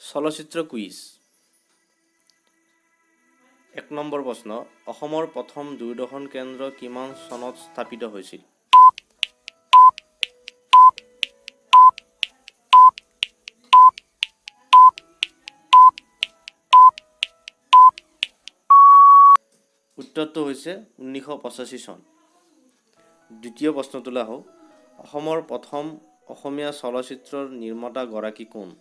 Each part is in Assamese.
চলচ্চিত্ৰ কুইজ। ১ নম্বৰ প্ৰশ্ন, অসমৰ প্ৰথম দূৰদৰ্শন কেন্দ্ৰ কিমান চনত স্থাপিত হৈছিল? উত্তৰটো হৈছে ১৯৮৫ চন। দ্বিতীয় প্ৰশ্নটোলৈ আহোঁ, অসমৰ প্ৰথম অসমীয়া চলচ্চিত্ৰৰ নিৰ্মাতা গৰাকী কোন?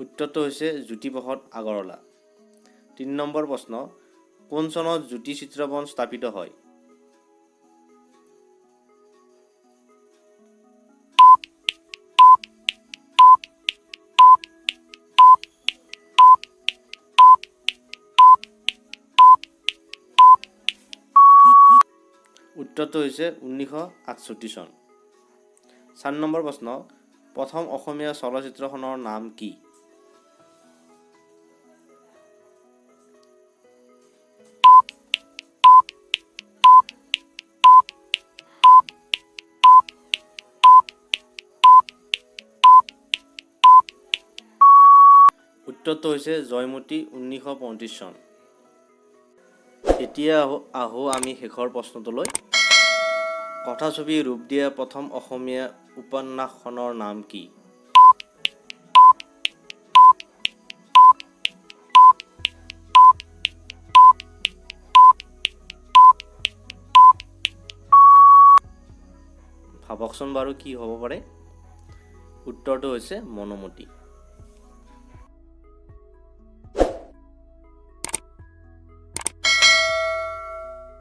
উত্তৰটো হৈছে জ্যোতিপ্ৰসাদ আগৰৱালা। ৩ নম্বৰ প্ৰশ্ন, কোন চনত জ্যোতি চিত্ৰবন স্থাপিত হয়? উত্তৰটো হৈছে ১৯৬৮ চন। ৪ নম্বৰ প্ৰশ্ন, প্ৰথম অসমীয়া চলচ্চিত্ৰখনৰ নাম কি? উত্তৰটো হৈছে জয়মতী, ১৯৩৫ চন। এতিয়া আহোঁ আমি শেষৰ প্ৰশ্নটোলৈ। কথাছবি ৰূপ দিয়া প্ৰথম অসমীয়া উপন্যাসখনৰ নাম কি? ভাবকচোন বাৰু কি হ'ব পাৰে? উত্তৰটো হৈছে মনোমতী।